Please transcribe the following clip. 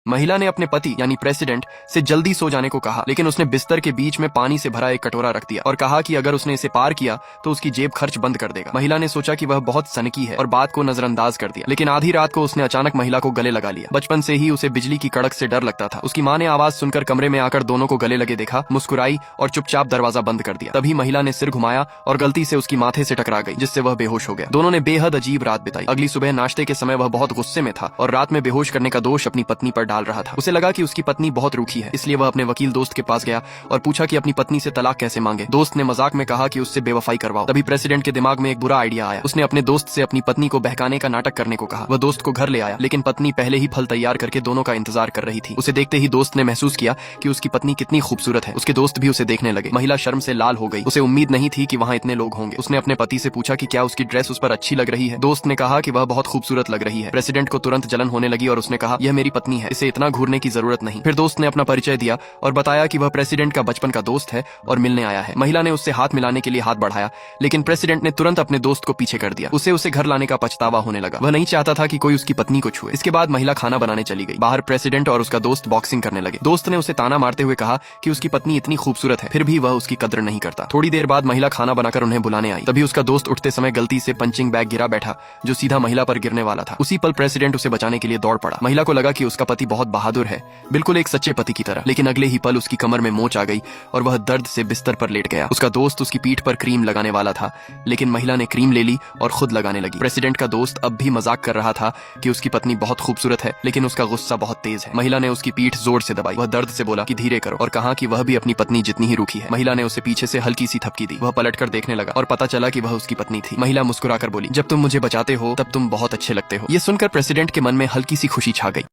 महिला ने अपने पति यानी प्रेसिडेंट से जल्दी सो जाने को कहा, लेकिन उसने बिस्तर के बीच में पानी से भरा एक कटोरा रख दिया और कहा कि अगर उसने इसे पार किया तो उसकी जेब खर्च बंद कर देगा। महिला ने सोचा कि वह बहुत सनकी है और बात को नजरअंदाज कर दिया, लेकिन आधी रात को उसने अचानक महिला को गले लगा लिया। बचपन से ही उसे बिजली की कड़क से डर लगता था। उसकी माँ ने आवाज सुनकर कमरे में आकर दोनों को गले लगे देखा, मुस्कुराई और चुपचाप दरवाजा बंद कर दिया। तभी महिला ने सिर घुमाया और गलती से उसकी माथे से टकरा गई, जिससे वह बेहोश हो गया। दोनों ने बेहद अजीब रात बिताई। अगली सुबह नाश्ते के समय वह बहुत गुस्से में था और रात में बेहोश करने का दोष अपनी पत्नी पर डाल रहा था। उसे लगा कि उसकी पत्नी बहुत रूखी है, इसलिए वह अपने वकील दोस्त के पास गया और पूछा कि अपनी पत्नी से तलाक कैसे मांगे। दोस्त ने मजाक में कहा कि उससे बेवफाई करवाओ। तभी प्रेसिडेंट के दिमाग में एक बुरा आइडिया आया। उसने अपने दोस्त से अपनी पत्नी को बहकाने का नाटक करने को कहा। वह दोस्त को घर ले आया, लेकिन पत्नी पहले ही फल तैयार करके दोनों का इंतजार कर रही थी। उसे देखते ही दोस्त ने महसूस किया कि उसकी पत्नी कितनी खूबसूरत है। उसके दोस्त भी उसे देखने लगे। महिला शर्म से लाल हो गई। उसे उम्मीद नहीं थी कि वहाँ इतने लोग होंगे। उसने अपने पति से पूछा कि क्या उसकी ड्रेस उस पर अच्छी लग रही है। दोस्त ने कहा कि वह बहुत खूबसूरत लग रही है। प्रेसिडेंट को तुरंत जलन होने लगी और उसने कहा, यह मेरी पत्नी है, इसे इतना घूरने की जरूरत नहीं। फिर दोस्त ने अपना परिचय दिया और बताया कि वह प्रेसिडेंट का बचपन का दोस्त है और मिलने आया है। महिला ने उससे हाथ मिलाने के लिए हाथ बढ़ाया, लेकिन प्रेसिडेंट ने तुरंत अपने दोस्त को पीछे कर दिया। उसे घर लाने का पछतावा होने लगा। वह नहीं चाहता था कि कोई उसकी पत्नी को छुए। इसके बाद महिला खाना बनाने चली गई। बाहर प्रेसिडेंट और उसका दोस्त बॉक्सिंग करने लगे। दोस्त ने उसे ताना मारते हुए कहा कि उसकी पत्नी इतनी खूबसूरत है, फिर भी वह उसकी कद्र नहीं करता। थोड़ी देर बाद महिला खाना बनाकर उन्हें बुलाने आई। तभी उसका दोस्त उठते समय गलती से पंचिंग बैग गिरा बैठा, जो सीधा महिला पर गिरने वाला था। उसी पल प्रेसिडेंट उसे बचाने के लिए दौड़ पड़ा। महिला को लगा कि उसका पति बहुत बहादुर है, बिल्कुल एक सच्चे पति की तरह, लेकिन अगले ही पल उसकी कमर में मोच आ गई और वह दर्द से बिस्तर पर लेट गया। उसका दोस्त उसकी पीठ पर क्रीम लगाने वाला था, लेकिन महिला ने क्रीम ले ली और खुद लगाने लगी। प्रेसिडेंट का दोस्त अब भी मजाक कर रहा था कि उसकी पत्नी बहुत खूबसूरत है, लेकिन उसका गुस्सा बहुत तेज है। महिला ने उसकी पीठ जोर से दबाई। वह दर्द से बोला कि धीरे करो और कहा कि वह भी अपनी पत्नी जितनी ही रूखी है। महिला ने उसे पीछे से हल्की सी थपकी दी। वह पलटकर देखने लगा और पता चला कि वह उसकी पत्नी थी। महिला मुस्कुराकर बोली, जब तुम मुझे बचाते हो तब तुम बहुत अच्छे लगते हो। ये सुनकर प्रेसिडेंट के मन में हल्की सी खुशी छा गई।